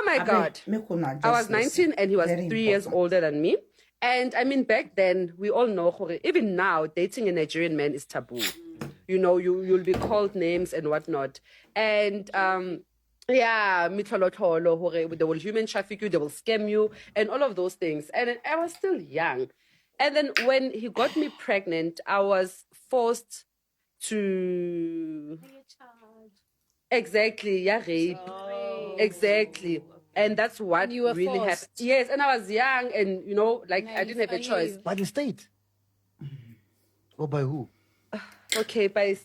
my God. I was 19 and he was 3 years older than me. And I mean, back then, we all know, even now, dating a Nigerian man is taboo. You know, you'll be called names and whatnot. And, yeah, they will human traffic you, they will scam you, and all of those things. And I was still young. And then when he got me pregnant, I was forced to... Exactly, yeah, rape. Oh. Exactly. And that's what really happened. Yes, and I was young and, you know, like I didn't have a choice. By the state? Or by who? Okay, by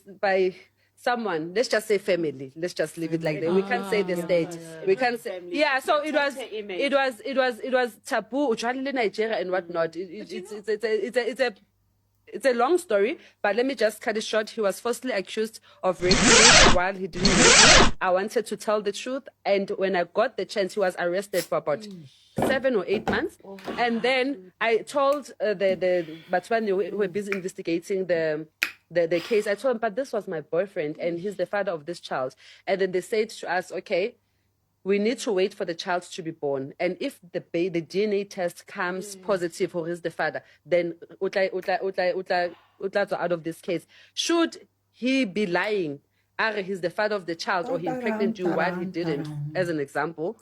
someone. Let's just say family. Let's just leave it like that. We can't say the state. We can't say so it was taboo, Nigeria and whatnot. It's a long story, but let me just cut it short. He was falsely accused of raping me while he didn't rape me. I wanted to tell the truth, and when I got the chance, he was arrested for about 7 or 8 months. And then I told but when they were busy investigating the case, I told him, but this was my boyfriend, and he's the father of this child. And then they said to us, okay, we need to wait for the child to be born. And if the DNA test comes positive who is the father, then out of this case. Should he be lying, he's the father of the child, or he impregnated you while he didn't, as an example,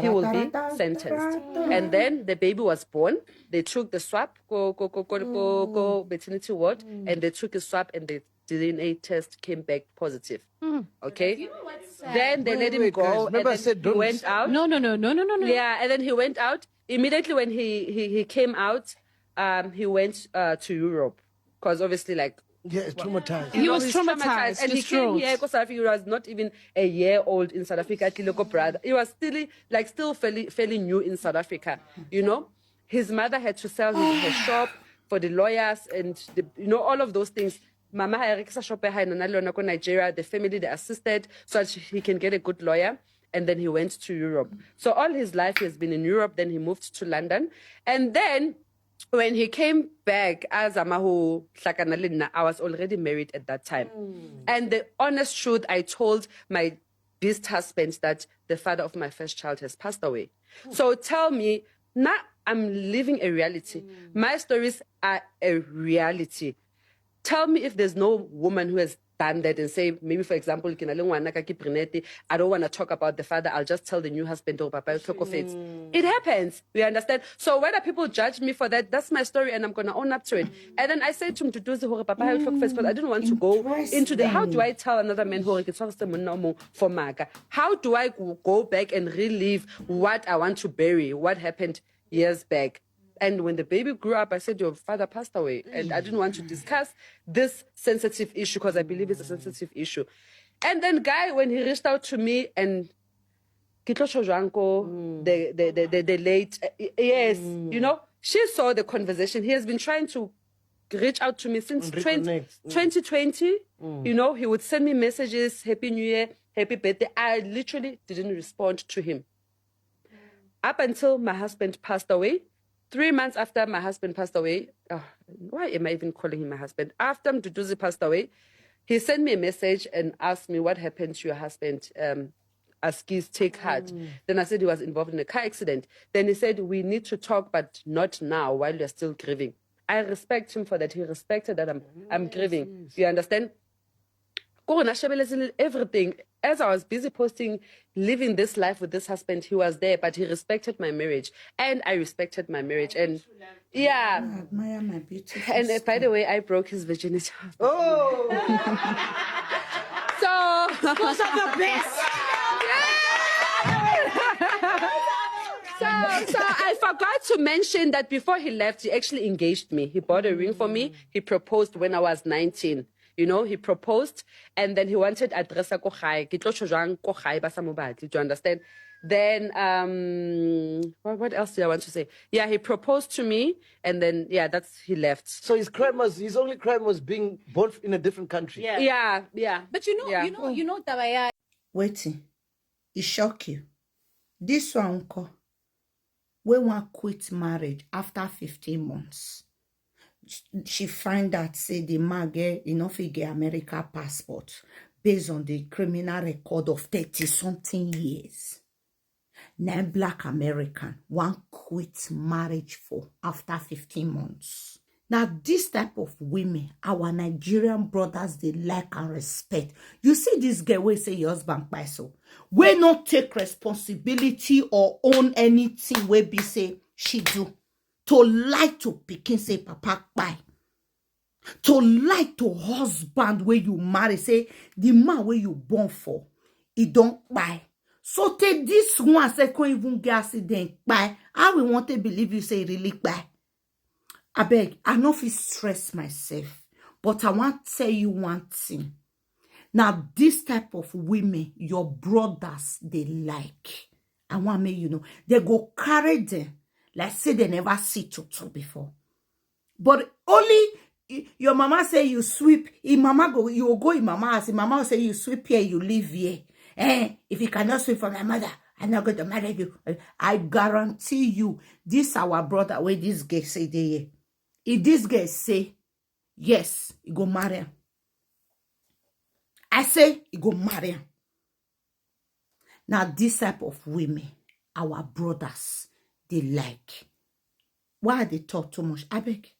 he will be sentenced. And then the baby was born. They took the swab, go maternity ward, and they took a swab, and the DNA test came back positive. Okay? You know what's sad? Then they let him go, and then he went out. No. Yeah, and then he went out. Immediately when he came out, he went to Europe. Because obviously, like... Yeah, traumatized. He was traumatized. And he came here because he was not even a year old in South Africa. He was still fairly new in South Africa, you know? His mother had to sell her shop for the lawyers and, all of those things. Mama had shop in Nigeria. The family, they assisted so that he can get a good lawyer. And then he went to Europe. So all his life he has been in Europe. Then he moved to London. And then when he came back, as Amahu Sakanalina, I was already married at that time. And the honest truth, I told my beast husband that the father of my first child has passed away. So tell me, now I'm living a reality. My stories are a reality. Tell me if there's no woman who has done that and say, maybe, for example, I don't want to talk about the father. I'll just tell the new husband, oh, Papa, it happens. You understand? So whether people judge me for that, that's my story, and I'm going to own up to it. And then I said to him, Papa, because I didn't want to go into the, how do I tell another man for Maga? How do I go back and relive what I want to bury, what happened years back? And when the baby grew up, I said, your father passed away. And I didn't want to discuss this sensitive issue because I believe it's a sensitive issue. And then Guy, when he reached out to me and Kitlo Joanko, the late, she saw the conversation. He has been trying to reach out to me since 2020. He would send me messages, Happy New Year, Happy Birthday. I literally didn't respond to him. Up until my husband passed away. 3 months after my husband passed away, why am I even calling him my husband? After Mduduzi passed away, he sent me a message and asked me what happened to your husband. Askis take heart. Then I said he was involved in a car accident. Then he said, we need to talk, but not now while you're still grieving. I respect him for that. He respected that I'm grieving. You understand? Everything. As I was busy posting, living this life with this husband, he was there, but he respected my marriage. And I respected my marriage. And yeah. I admire my beautiful and by the way, I broke his virginity. Oh! So, those are the best. So I forgot to mention that before he left, he actually engaged me. He bought a ring for me. He proposed when I was 19. He proposed, and then he wanted address ko gae. Ke tlo tshojang ko gae ba sa mo batle. Do you understand? Then, what else did I want to say? Yeah, he proposed to me, and then, he left. So his only crime was being born in a different country. Yeah. But Tabaya. Waiting. It shock you. This one, when one quit marriage after 15 months, she find out, say, the man get, get American passport based on the criminal record of 30-something years. Now black American one quit marriage for after 15 months. Now, this type of women, our Nigerian brothers, they like and respect. You see this girl where say your husband buy so. We not take responsibility or own anything where be say she do. To like to pikin say papa buy. To like to husband where you marry, say the man where you born for, he don't buy. So take this one second even get accident buy. I will want to believe you say really buy. I beg, I no fit stress myself, but I want to tell you one thing. Now, this type of women, your brothers, they like. I want me, you know, they go carry them, like say they never see tutu before. But only your mama say you sweep, if mama go, you will go in mama house, if mama will say you sweep here, you live here. If you cannot sweep for my mother, I'm not going to marry you. I guarantee you, this our brother, where this girl say they. If this girl say, yes, he go marry him. I say, he go marry him. Now, this type of women, our brothers, they like. Why they talk too much? I beg.